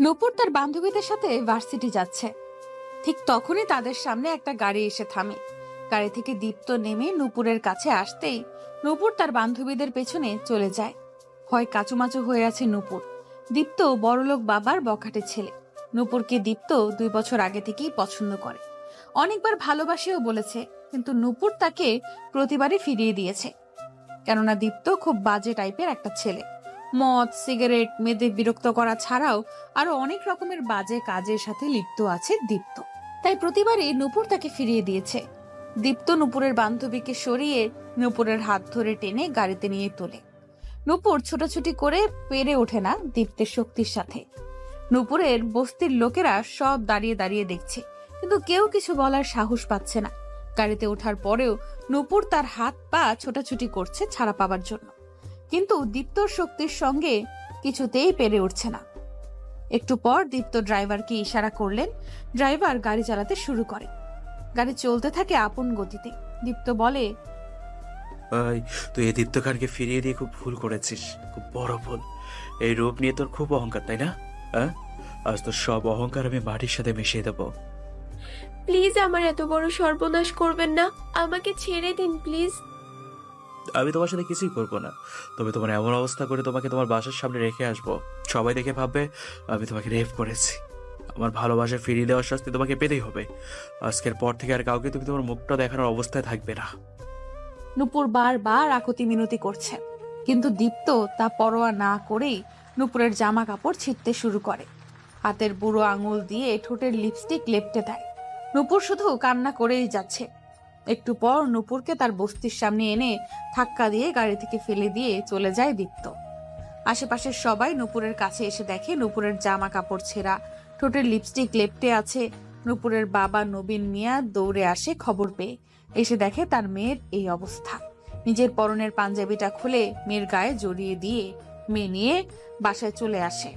নূপুর তার বান্ধবীদের সাথে ভার্সিটি যাচ্ছে। ঠিক তখনই তাদের সামনে একটা গাড়ি এসে থামে। গাড়ি থেকে দীপ্ত নেমে নূপুরের কাছে আসতেই নূপুর তার বান্ধবীদের পেছনে চলে যায়। হয় কাচুমাচু হয়ে আছে নূপুর। দীপ্ত বড়লোক বাবার বখাটে ছেলে। নূপুরকে দীপ্ত 2 বছর আগে থেকেই পছন্দ করে, অনেকবার ভালোবাসেও বলেছে, কিন্তু নূপুর তাকে প্রতিবারই ফিরিয়ে দিয়েছে। কেননা দীপ্ত খুব বাজে টাইপের একটা ছেলে। মদ, সিগারেট, মেয়েদের বিরক্ত করা ছাড়াও আরো অনেক রকমের বাজে কাজের সাথে লিপ্ত আছে দীপ্ত। তাই প্রতিবারই নূপুর তাকে ফিরিয়ে দিয়েছে। দীপ্ত নূপুরের বান্ধবীকে সরিয়ে নূপুরের হাত ধরে টেনে গাড়িতে নিয়ে তোলে। নূপুর ছোটাছুটি করে পেরে ওঠে না দীপ্তের শক্তির সাথে। নূপুরের বস্তির লোকেরা সব দাঁড়িয়ে দাঁড়িয়ে দেখছে, কিন্তু কেউ কিছু বলার সাহস পাচ্ছে না। গাড়িতে ওঠার পরেও নূপুর তার হাত পা ছোটাছুটি করছে ছাড়া পাবার জন্য, কিন্তু দীপ্তর শক্তির সঙ্গে কিছুতেই পেরে উঠছে না। একটু পর দীপ্ত ড্রাইভারকে ইশারা করলেন। ড্রাইভার গাড়ি চালাতে শুরু করে। গাড়ি চলতে থাকে আপন গতিতে। দীপ্ত বলে, তুই এই দীপ্তকারকে ফিরিয়ে দিয়ে খুব ভুল করেছিস, খুব বড় ভুল। এই রূপ নিয়ে তোর খুব অহংকার, তাই না? হ্যাঁ, আজ তোর সব অহংকার আমি মাটির সাথে মিশিয়ে দেবো। প্লিজ আমার এত বড় সর্বনাশ করবেন না, আমাকে ছেড়ে দিন প্লিজ। আমি তোমার সাথে কিছুই করবো না, তবে তোমার এমন অবস্থা করে তোমাকে তোমার বাসার সামনে রেখে আসবো, সবাই দেখে ভাববে আমি তোমাকে রেপ করেছি। আমার ভালোবাসা ফিরিয়ে দেওয়ার শাস্তি তোমাকে পেতেই হবে। আজকের পর থেকে আর কাউকে তুমি তোমার মুখটা দেখানোর অবস্থায় থাকবে না। নূপুর বারবার আকুতি মিনতি করছে, কিন্তু দীপ্ত তা পরোয়া না করেই নূপুরের জামা কাপড় ছিঁড়তে শুরু করে। হাতের বুড়ো আঙুল দিয়ে ঠোঁটের লিপস্টিক লেপটে দেয়। নূপুর শুধু কান্না করেই যাচ্ছে। একটু পর নূপুরকে তার বস্তির সামনে এনে ধাক্কা দিয়ে গাড়ি থেকে ফেলে দিয়ে চলে যায় দীপ্ত। আশেপাশের সবাই নূপুরের কাছে এসে দেখে নূপুরের জামা কাপড় ছেঁড়া, ঠোঁটের লিপস্টিক লেপটে আছে। নূপুরের বাবা নবীন মিয়া দৌড়ে আসে খবর পেয়ে। এসে দেখে তার মেয়ের এই অবস্থা। নিজের পরনের পাঞ্জাবিটা খুলে মেয়ের গায়ে জড়িয়ে দিয়ে মেয়ে নিয়ে বাসায় চলে আসে।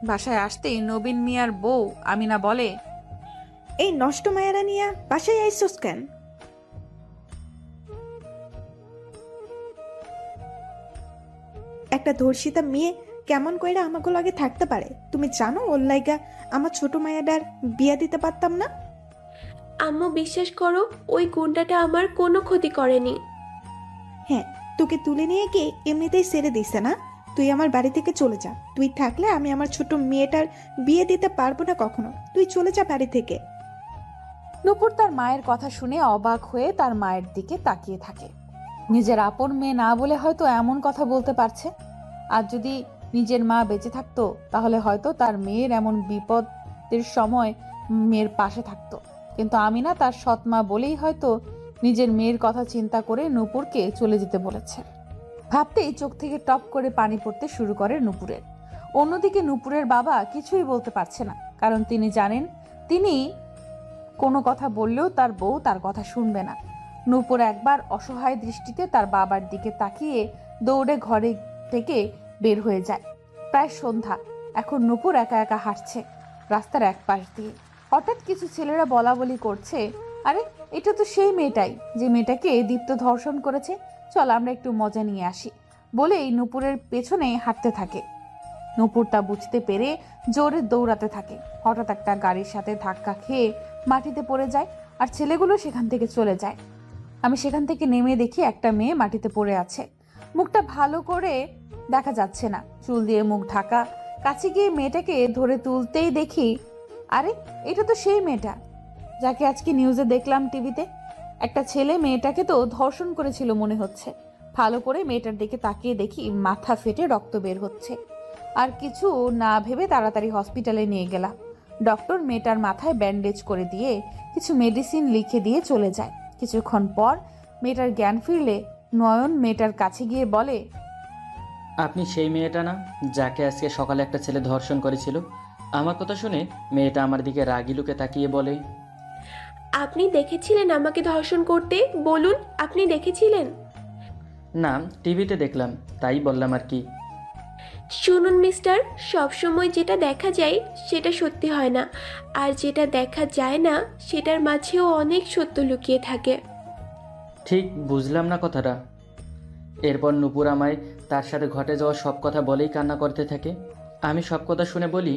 বাসায় আসতেই নবীন মিয়ার বউ আমিনা বলে, এই নষ্ট মায়ারা নিয়া বাসায় আইসোস কেন? একটা ধর্ষিতা মেয়ে কেমন কইরা আমাকে লগে থাকতে পারে? তুমি জানো ওর লাইগা আমার ছোট মায়াডার বিয়া দিতে পারতাম না? আম্মু বিশ্বাস করো, ওই গুন্ডাটা আমার কোনো ক্ষতি করেনি। হ্যাঁ, তোকে তুলে নিয়ে গিয়ে এমনিতেই ছেড়ে দিছে না? তুই আমার বাড়ি থেকে চলে যা। তুই থাকলে আমি আমার ছোট মেয়েটার বিয়ে দিতে পারবো না কখনো। তুই চলে যা বাড়ি থেকে। নূপুর তার মায়ের কথা শুনে অবাক হয়ে তার মায়ের দিকে তাকিয়ে থাকে। নিজের আপন মেয়ে না বলে হয়তো এমন কথা বলতে পারছে। আর যদি নিজের মা বেঁচে থাকতো তাহলে হয়তো তার মেয়ের এমন বিপদের সময় মেয়ের পাশে থাকতো। কিন্তু আমিনা তার সৎ মা বলেই হয়তো নিজের মেয়ের কথা চিন্তা করে নূপুরকে চলে যেতে বলেছে। ভাবতেই চোখ থেকে টপ করে পানি পড়তে শুরু করে নূপুরের। অন্যদিকে নূপুরের বাবা কিছুই বলতে পারছে না, কারণ তিনি জানেন তিনি কোনো কথা বললেও তার বউ তার কথা শুনবে না। নূপুর একবার অসহায় দৃষ্টিতে তার বাবার দিকে তাকিয়ে দৌড়ে ঘরে থেকে বের হয়ে যায়। প্রায় সন্ধ্যা। এখন নূপুর একা একা হাঁটছে রাস্তার এক পাশ দিয়ে। হঠাৎ কিছু ছেলেরা বলা বলি করছে, আরে এটা তো সেই মেয়েটাই যে মেয়েটাকে দীপ্ত ধর্ষণ করেছে, চল আমরা একটু মজা নিয়ে আসি বলেই নূপুরের পেছনে হাঁটতে থাকে। নূপুর তা বুঝতে পেরে জোরে দৌড়াতে থাকে। হঠাৎ একটা গাড়ির সাথে ধাক্কা খেয়ে মাটিতে পড়ে যায়, আর ছেলেগুলো সেখান থেকে চলে যায়। আমি সেখান থেকে নেমে দেখি একটা মেয়ে মাটিতে পড়ে আছে। মুখটা ভালো করে দেখা যাচ্ছে না, চুল দিয়ে মুখ ঢাকা। কাছে গিয়ে মেয়েটাকে ধরে তুলতেই দেখি, আরে এটা তো সেই মেয়েটা যাকে আজকে নিউজে দেখলাম টিভিতে। একটা ছেলে মেয়েটাকে তো ধর্ষণ করেছিল মনে হচ্ছে। ভালো করে মেয়েটার দিকে তাকিয়ে দেখি মাথা ফেটে রক্ত বের হচ্ছে। আর কিছু না ভেবে তাড়াতাড়ি হসপিটালে নিয়ে গেলাম। ডক্টর মেয়েটার মাথায় ব্যান্ডেজ করে দিয়ে কিছু মেডিসিন লিখে দিয়ে চলে যায়। কিছুক্ষণ পর মেয়েটার জ্ঞান ফিরলে নয়ন মেয়েটার কাছে গিয়ে বলে, আপনি সেই মেয়েটা না যাকে আজকে সকালে একটা ছেলে ধর্ষণ করেছিল? আমার কথা শুনে মেয়েটা আমার দিকে রাগি লুকে তাকিয়ে বলে, আপনি দেখেছিলেন আমাকে ধর্ষণ করতে? বলুন, আপনি দেখেছিলেন? না, টিভিতে দেখলাম, তাই বললাম আর কি। শুনুন মিস্টার, সবসময় যেটা দেখা যায় সেটা সত্যি হয় না, আর যেটা দেখা যায় না সেটার মাঝেও অনেক সত্য লুকিয়ে থাকে। ঠিক বুঝলাম না কথাটা। এরপর নূপুর আমায় তার সাথে ঘটে যাওয়া সব কথা বলেই কান্না করতে থাকে। আমি সব কথা শুনে বলি,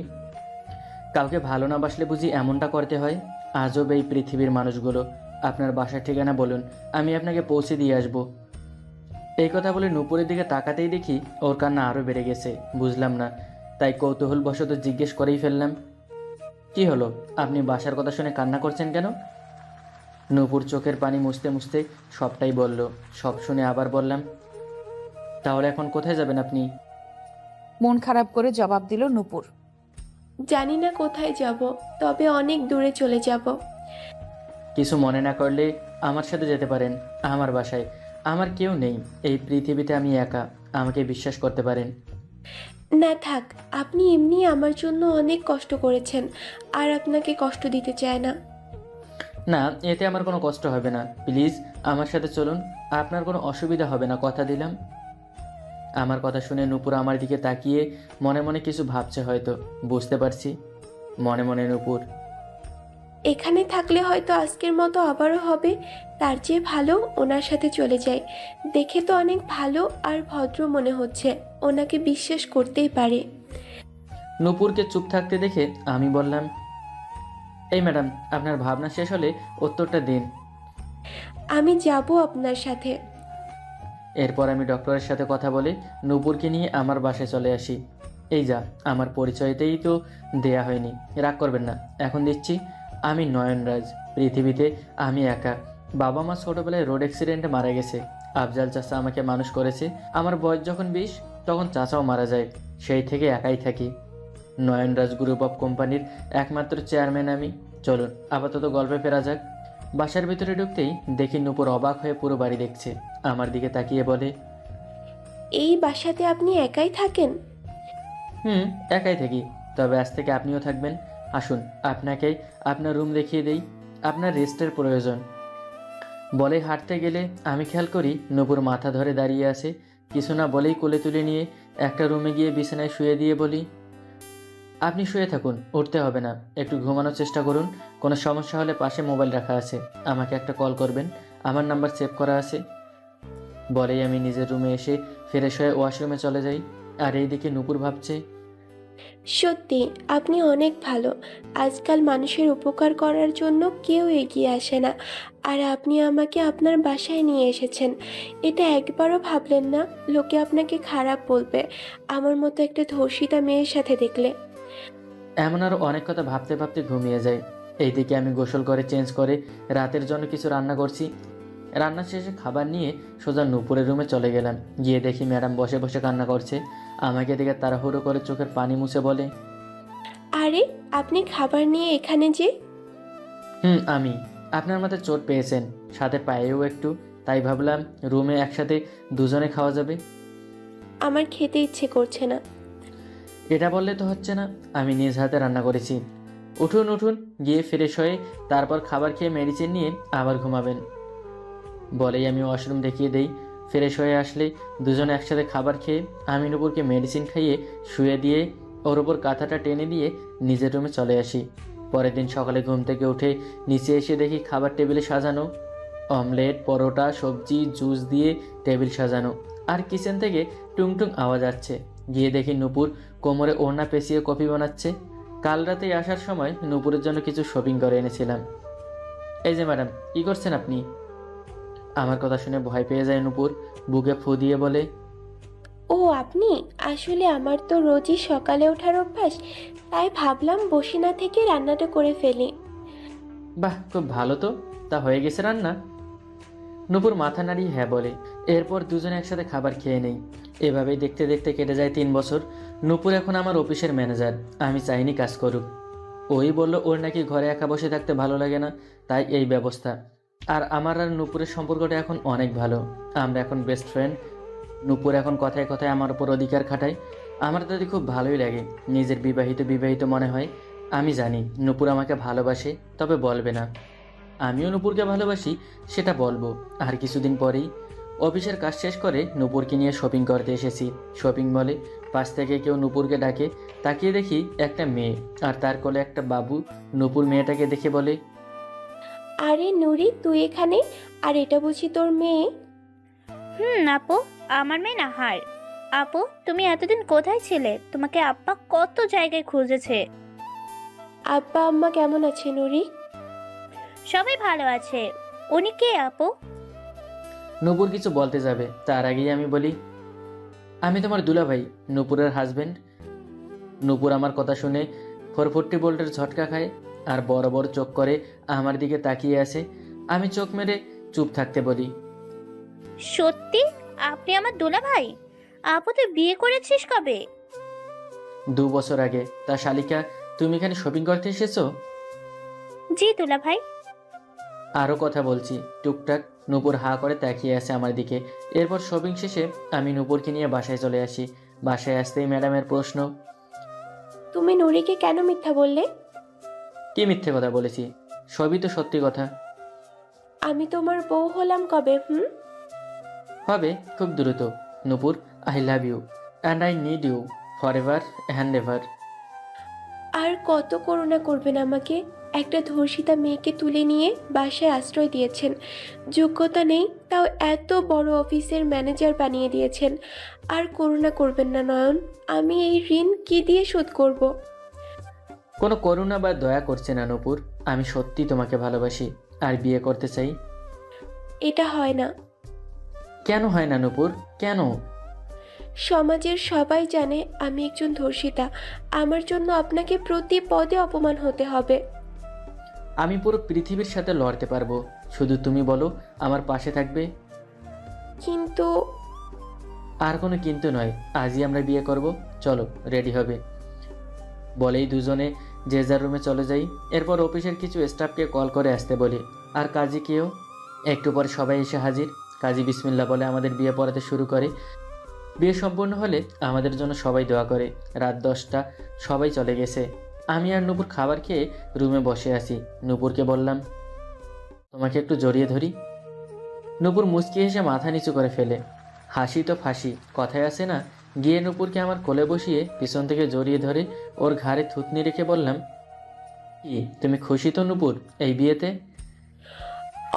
কাউকে ভালো না বাসলে বুঝি এমনটা করতে হয়? আজব এই পৃথিবীর মানুষগুলো। আপনার বাসার ঠিকানা বলুন, আমি আপনাকে পৌঁছে দিয়ে আসবো। এই কথা বলে নূপুরের দিকে তাকাতেই দেখি ওর কান্না আরও বেড়ে গেছে। বুঝলাম না, তাই কৌতূহলবশত জিজ্ঞেস করেই ফেললাম, কি হলো? আপনি বাসার কথা শুনে কান্না করছেন কেন? নূপুর চোখের পানি মুছতে মুছতে সবটাই বলল। সব শুনে আবার বললাম, তাহলে এখন কোথায় যাবেন আপনি? মন খারাপ করে জবাব দিল নূপুর। জানি না কোথায় যাব, তবে অনেক দূরে চলে যাব। কিছু মনে না করলে আমার সাথে যেতে পারেন, আমার বাসায়। আমার কেউ নেই এই পৃথিবীতে, আমি একা। আমাকে বিশ্বাস করতে পারেন। না থাক, আপনি এমনি আমার জন্য অনেক কষ্ট করেছেন, আর আপনাকে কষ্ট দিতে চায় না। না, এতে আমার কোনো কষ্ট হবে না। প্লিজ আমার সাথে চলুন, আপনার কোনো অসুবিধা হবে না, কথা দিলাম। আমার কথা শুনে নূপুর আমার দিকে তাকিয়ে মনে মনে কিছু ভাবছে হয়তো, বুঝতে পারছি। মনে মনে নূপুর, এখানে থাকলে হয়তো আজকের মতো আবারও হবে, তার চেয়ে ভালো ওনার সাথে চলে যাই। দেখে তো অনেক ভালো আর ভদ্র মনে হচ্ছে, ওনাকে বিশ্বাস করতেই পারে। নূপুরকে চুপ থাকতে দেখে আমি বললাম, এই ম্যাডাম, আপনার ভাবনা শেষ হলে উত্তরটা দিন। আমি যাব আপনার সাথে। এরপর আমি ডক্টরের সাথে কথা বলে নূপুরকে নিয়ে আমার বাসায় চলে আসি। এই যা, আমার পরিচয়তেই তো দেয়া হয়নি, রাগ করবেন না, এখন দিচ্ছি। আমি নয়নরাজ। পৃথিবীতে আমি একা। বাবা মা ছোটোবেলায় রোড অ্যাক্সিডেন্টে মারা গেছে। আফজাল চাচা আমাকে মানুষ করেছে। আমার বয়স যখন 20, তখন চাচাও মারা যায়। সেই থেকে একাই থাকি। নয়নরাজ গ্রুপ অফ কোম্পানির একমাত্র চেয়ারম্যান আমি। চলুন আপাতত গল্পে ফেরা যাক। বাসার ভিতরে ঢুকতেই দেখি নূপুর অবাক হয়ে পুরো বাড়ি দেখছে। আমার দিকে তাকিয়ে বলে, এই বাসাতে আপনি একাই থাকেন? একাই থাকি, তবে আজ থেকে আপনিও থাকবেন। আসুন, আপনাকে আপনার রুম দেখিয়ে দেই, আপনার রেস্টের প্রয়োজন। বলে হাঁটতে গেলে আমি খেয়াল করি নূপুর মাথা ধরে দাঁড়িয়ে আছে। কিছু না বলেই কোলে তুলে নিয়ে একটা রুমে গিয়ে বিছানায় শুয়ে দিয়ে বলি, আপনি শুয়ে থাকুন, উঠতে হবে না, একটু ঘুমানোর চেষ্টা করুন। কোনো সমস্যা হলে পাশে মোবাইল রাখা আছে, আমাকে একটা কল করবেন, আমার নাম্বার সেভ করা আছে। বলেই আমি নিজের রুমে এসে ফ্রেশ হয়ে ওয়াশরুমে চলে যাই। আর এইদিকে নূপুর ভাবছে, সত্যি আপনি অনেক ভালো। আজকাল মানুষের উপকার করার জন্য কেউ এগিয়ে আসে না, আর আপনি আমাকে আপনার বাসায় নিয়ে এসেছেন। এটা একবারও ভাবলেন না লোকে আপনাকে খারাপ বলবে আমার মতো একটা ধর্ষিতা মেয়ের সাথে দেখলে? এমন আরও অনেক কথা ভাবতে ভাবতে ঘুমিয়ে যায়। এইদিকে আমি গোসল করে চেঞ্জ করে রাতের জন্য কিছু রান্না করছি। রান্না শেষে খাবার নিয়ে সোজা নূপুরের রুমে চলে গেলাম। গিয়ে দেখি ম্যাডাম বসে বসে কান্না করছে। আমাকে দেখে তাড়াহুড়ো করে চোখের পানি মুছে বলে, আরে আপনি খাবার নিয়ে এখানে যে? আমি। আপনার মাথায় চোট পেয়েছেন, সাথে পায়েও একটু, তাই ভাবলাম রুমে একসাথে দুজনে খাওয়া যাবে। আমার খেতে ইচ্ছে করছে না। এটা বললে তো হচ্ছে না, আমি নিজ হাতে রান্না করেছি। উঠুন উঠুন, গিয়ে ফ্রেশ হয়ে তারপর খাবার খেয়ে মেডিসিন নিয়ে আবার ঘুমাবেন। বলেই আমি ওয়াশরুম দেখিয়ে দেই। ফ্রেশ হয়ে আসলে দুজনে একসাথে খাবার খেয়ে আমি নূপুরকে মেডিসিন খাইয়ে শুয়ে দিয়ে ওর ওপর কাঁথাটা টেনে দিয়ে নিজের রুমে চলে আসি। পরের দিন সকালে ঘুম থেকে উঠে নিচে এসে দেখি খাবার টেবিলে সাজানো, অমলেট, পরোটা, সবজি, জুস দিয়ে টেবিল সাজানো। আর কিচেন থেকে টুংটুং আওয়াজ আসছে। গিয়ে দেখি নূপুর কোমরে ওড়না পেঁচিয়ে কফি বানাচ্ছে। কাল রাতেই আসার সময় নূপুরের জন্য কিছু শপিং করে এনেছিলাম। এই যে ম্যাডাম, কী করছেন আপনি? আমার কথা শুনে ভয় পেয়ে যায় নূপুর, বুকে ফু দিয়ে বলে, ও আপনি? আসলে আমার তো রোজই সকালে ওঠার অভ্যাস, তাই ভাবলাম বসে না থেকে রান্নাটা করে ফেলি। বাহ, খুব ভালো তো। তা হয়ে গেছে রান্না? নূপুর মাথা নাড়িয়ে হ্যাঁ বলে। এরপর দুজনে একসাথে খাবার খেয়ে নেই। এভাবেই দেখতে দেখতে কেটে যায় 3 বছর। নূপুর এখন আমার অফিসের ম্যানেজার। আমি চাইনি কাজ করুক। ওই বলল ওর নাকি ঘরে একা বসে থাকতে ভালো লাগে না, তাই এই ব্যবস্থা। আর আমার আর নূপুরের সম্পর্কটা এখন অনেক ভালো। আমরা এখন বেস্ট ফ্রেন্ড। নূপুর এখন কথায় কথায় আমার উপর অধিকার খাটায়। আমার তাতে খুব ভালোই লাগে। নিজের বিবাহিত বিবাহিত মনে হয়। আমি জানি নূপুর আমাকে ভালোবাসে, তবে বলবে না। আমিও নূপুরকে ভালোবাসি, সেটা বলবো। আর কিছুদিন পরেই অফিসের কাজ শেষ করে নূপুরকে নিয়ে শপিং করতে এসেছি। শপিং মলে পাশ থেকে কেউ নূপুরকে ডাকে। তাকিয়ে দেখি একটা মেয়ে, আর তার কোলে একটা বাবু। নূপুর মেয়েটাকে দেখে বলে, আরে নুরি, তুই এখানে? আর এটা বুঝি তোর মেয়ে? আপু, আমার মেয়ে নাহার। আপু, তুমি এতদিন কোথায় ছিলে? তোমাকে আব্বা কত জায়গায় খুঁজেছে। আব্বা আম্মা কেমন আছে নুরি? সবাই ভালো আছে। উনি কে আপু? নূপুর কিছু বলতে যাবে তার আগেই আমি বলি, আমি তোমার দুলাভাই, নূপুরের হাজবেন্ড। নূপুর আমার কথা শুনে 440 ভোল্টের ঝটকা খায় আর বড় বড় চোখ করে আমার দিকে তাকিয়ে আছে। আমি চোখ মেরে চুপ থাকতে বলি, সত্যি আপনি আমার দুলাভাই? আপু তুই বিয়ে করেছিস কবে? 2 বছর আগে। তা শালিকা, তুমি এখানে শপিং করতে এসেছো? জি দুলাভাই। আরও কথা বলছি টুকটাক। নূপুর হা করে তাকিয়ে আছে আমার দিকে। এরপর শপিং শেষে আমি নূপুরকে নিয়ে বাসায় চলে আসি। বাসায় আসতেই ম্যাডামের প্রশ্ন, তুমি নুরিকে কেন মিথ্যা বললে? কি মিথ্যে কথা বলেছি? সবই তো সত্যি কথা। আমি তোমার বউ হলাম কবে? হবে খুব দ্রুত। Nupur, I love you and I need you for ever and ever. আর কত করুণা করবেন আমাকে? একটা ধর্ষিতা মেয়েকে তুলে নিয়ে বাসায় আশ্রয় দিয়েছেন, যোগ্যতা নেই তাও এত বড় অফিসের ম্যানেজার বানিয়ে দিয়েছেন। আর করুণা করবেন না নয়ন, আমি এই ঋণ কি দিয়ে শোধ করব? কোনো করুণা বা দয়া করছে না নূপুর। আমি সত্যি তোমাকে ভালোবাসি আর বিয়ে করতে চাই। এটা হয় না। কেন হয় না নূপুর, কেন? সমাজের সবাই জানে আমি একজন ধর্ষিতা। আমার জন্য আপনাকে প্রতি পদে অপমান হতে হবে। আমি পুরো পৃথিবীর সাথে লড়তে পারবো, শুধু তুমি বলো আমার পাশে থাকবে। কিন্তু আর কোনো কিন্তু নয়, আজই আমরা বিয়ে করব। চলো, রেডি হবে। বলেই দুজনে যে যার রুমে চলে যাই। এরপর অফিসের কিছু স্টাফকে কল করে আসতে বলি, আর কাজীকেও। একটু পরে সবাই এসে হাজির। কাজী বিসমিল্লাহ বলে আমাদের বিয়ে পড়াতে শুরু করে। বিয়ে সম্পূর্ণ হলে আমাদের জন্য সবাই দোয়া করে। রাত 10টা, সবাই চলে গেছে। আমি আর নূপুর খাবার খেয়ে রুমে বসে আছি। নূপুরকে বললাম, তোমাকে একটু জড়িয়ে ধরি। নূপুর মুচকি হেসে মাথা নিচু করে ফেলে। হাসি তো ফাঁসি, কথায় আছে না? গিয়ে নূপুরকে আমার কোলে বসিয়ে পিছন থেকে জড়িয়ে ধরে ওর ঘাড়ে থুতনি রেখে বললাম, কি তুমি খুশি তো নূপুর এই বিয়েতে?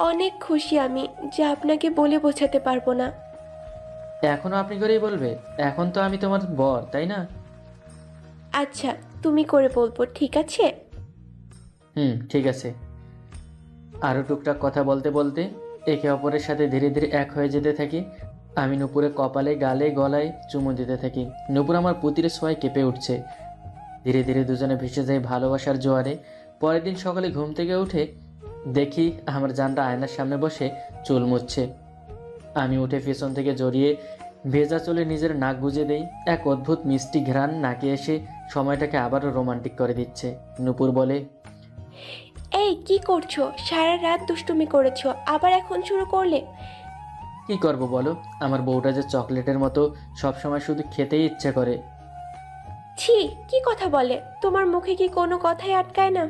অনেক খুশি আমি, যা আপনাকে বলে বোঝাতে পারবো না। এখনো আপনি করেই বলবে? এখন তো আমি তোমার বর, তাই না? আচ্ছা, তুমি করে বলবো, ঠিক আছে? ঠিক আছে। আরও টুকটাক কথা বলতে বলতে একে অপরের সাথে ধীরে ধীরে এক হয়ে যেতে থাকি। আমি নূপুরের কপালে, গালে, গলায় চুমু দিতে থাকি। নূপুর আমার পুতির ছোঁয়ায় কেঁপে উঠছে। ধীরে ধীরে দুজনে ভেসে যাই ভালোবাসার জোয়ারে। পরের দিন সকালে ঘুম থেকে উঠে দেখি আমার জানটা আয়নার সামনে বসে চুল মুছছে। আমি উঠে পেছন থেকে জড়িয়ে ভেজা চুলে নিজের নাক গুজে দেই। এক অদ্ভুত মিষ্টি ঘ্রাণ নাকে এসে সময়টাকে আবারও রোমান্টিক করে দিচ্ছে। নূপুর বলে, এই কি করছো? সারা রাত দুষ্টুমি করেছো, আবার এখন শুরু করলে? কি করব বলো? আমার বউটা যে চকলেটের মতো সবসময় শুধু খেতেই ইচ্ছে করে। ছি, কি কথা বলে? তোমার মুখে কি কোনো কথাই আটকায় না?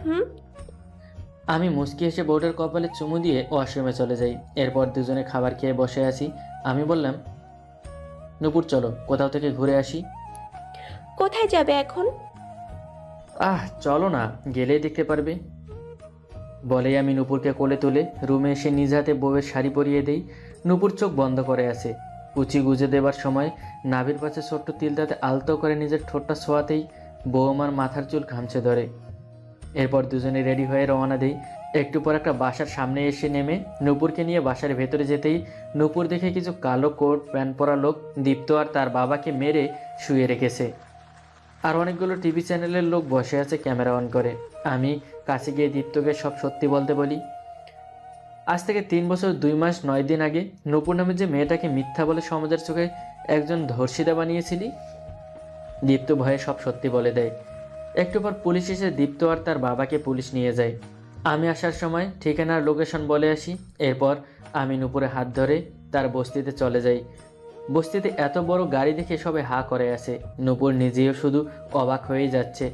আমি মুচকি এসে বউটার কপালে চুমু দিয়ে ওয়াশরুমে চলে যাই। এরপর দুজনে খাবার খেয়ে বসে আছি। আমি বললাম, নূপুর চলো কোথাও থেকে ঘুরে আসি। কোথায় যাবে এখন? চলো না, গেলেই দেখতে পারবে। বলেই আমি নূপুরকে কোলে তুলে রুমে এসে নিজ হাতে বউয়ের শাড়ি পরিয়ে দেই। নূপুর চোখ বন্ধ করে আছে। কুচি গুজে দেবার সময় নাভির পাশে ছোট্ট তিলটাতে আলতো করে নিজের ঠোঁটটা ছোঁয়াতেই বউ আমার মাথার চুল ঘামছে ধরে। এরপর দুজনে রেডি হয়ে রওনা দেই। একটু পর একটা বাসার সামনে এসে নেমে নূপুরকে নিয়ে বাসার ভেতরে যেতেই নূপুর দেখে কিছু কালো কোট প্যান্ট পরা লোক দীপ্ত আর তার বাবাকে মেরে শুয়ে রেখেছে। আর অনেকগুলো টিভি চ্যানেলের লোক বসে আছে ক্যামেরা অন করে। আমি কাছে গিয়ে দীপ্তকে সব সত্যি বলতে বলি, আজ থেকে 3 বছর 2 মাস 9 দিন আগে নূপুর নামে যে মেয়েটাকে মিথ্যা বলে সমাজের চোখে একজন ধর্ষিতা বানিয়েছিলি। দীপ্ত ভয়ে সব সত্যি বলে দেয়। একটু পর পুলিশ এসে দীপ্ত আর তার বাবাকে পুলিশ নিয়ে যায়। আমি আসার সময় ঠিকানার লোকেশন বলে আসি। এরপর আমি নূপুরে হাত ধরে তার বস্তিতে চলে যাই। বস্তিতে এত বড় গাড়ি দেখে সবাই হা করে আছে। নূপুর নিজেও শুধু অবাক হয়েই যাচ্ছে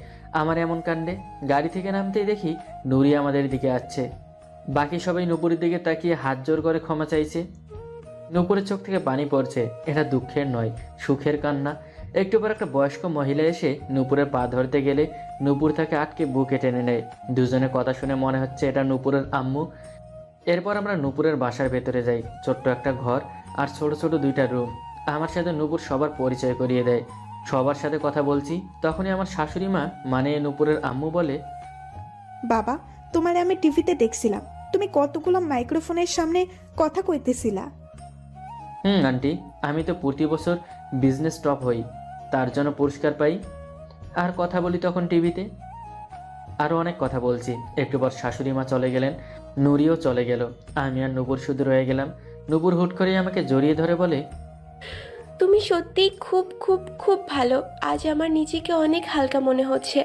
আমার এমন কাণ্ডে। গাড়ি থেকে নামতেই দেখি নুরি আমাদের দিকে আসছে। বাকি সবাই নূপুরের দিকে তাকিয়ে হাত জোর করে ক্ষমা চাইছে। নূপুরের চোখ থেকে পানি পড়ছে। এটা দুঃখের নয়, সুখের কান্না। একটু পর একটা বয়স্ক মহিলা এসে নূপুরের পা ধরতে গেলে নূপুর তাকে আটকে বুকে টেনে নেয়। দুজনে কথা শুনে মনে হচ্ছে এটা নূপুরের আম্মু। এরপর আমরা নূপুরের বাসার ভেতরে যাই। ছোট্ট একটা ঘর আর ছোট ছোট 2টা রুম। আমার সাথে নূপুর সবার পরিচয় করিয়ে দেয়। সবার সাথে কথা বলছি, তখনই আমার শাশুড়ি মা মানে নূপুরের আম্মু বলে, বাবা, তোমারে আমি টিভিতে দেখছিলাম, তুমি কতগুলো মাইক্রোফোনের সামনে কথা কইতেছিলা। আন্টি, আমি তো প্রতি বছর বিজনেস টপ হই, তার জন্য পুরস্কার পাই আর কথা বলি তখন টিভিতে। আরও অনেক কথা বলছি। একটু পর শাশুড়ি মা চলে গেলেন, নুরিও চলে গেল, আমি আর নূপুর শুধু রয়ে গেলাম। নূপুর হুট করে আমাকে জড়িয়ে ধরে বলে, তুমি সত্যিই খুব খুব খুব ভালো। আজ আমার নিজেকে অনেক হালকা মনে হচ্ছে।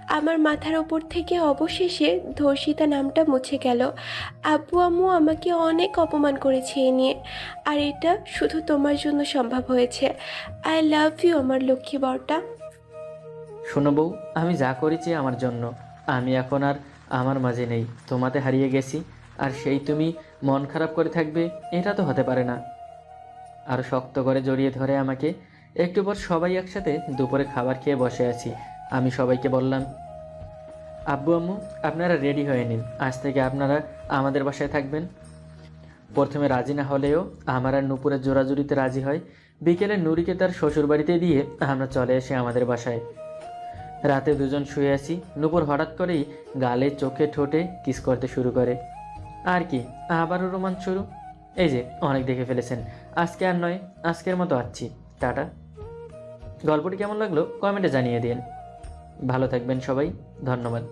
আমার মাথার ওপর থেকে অবশেষে ধর্ষিতা নামটা মুছে গেল। আব্বু আম্মু আমাকে অনেক অপমান করেছে এই নিয়ে, আর এটা শুধু তোমার জন্য সম্ভব হয়েছে। আই লাভ ইউ আমার লক্ষ্মী বরটা। শোনো বউ, আমি যা করেছি আমার জন্য। আমি এখন আর আমার মাঝে নেই, তোমাতে হারিয়ে গেছি, আর সেই তুমি মন খারাপ করে থাকবে, এটা তো হতে পারে না। আর শক্ত করে জড়িয়ে ধরে আমাকে। একটু পর সবাই একসাথে দুপুরে খাবার খেয়ে বসে আছি। আমি সবাইকে বললাম, আব্বু আম্মু, আপনারা রেডি হয়ে নিন, আজ থেকে আপনারা আমাদের বাসায় থাকবেন। প্রথমে রাজি না হলেও আমার আর নূপুরের জোড়াজুড়িতে রাজি হয়। বিকেলে নুরিকে তার শ্বশুর বাড়িতে দিয়ে আমরা চলে এসে আমাদের বাসায়। রাতে দুজন শুয়ে আছি, নূপুর হঠাৎ করেই গালে চোখে ঠোঁটে কিস করতে শুরু করে। আর কি, আবারও রোমাঞ্চ শুরু। এই যে অনেক দেখে ফেলেছেন, আজকে আর নয়, আজকের মতো আসছি, টাটা। গল্পটি কেমন লাগলো কমেন্টে জানিয়ে দিন। ভালো থাকবেন সবাই, ধন্যবাদ।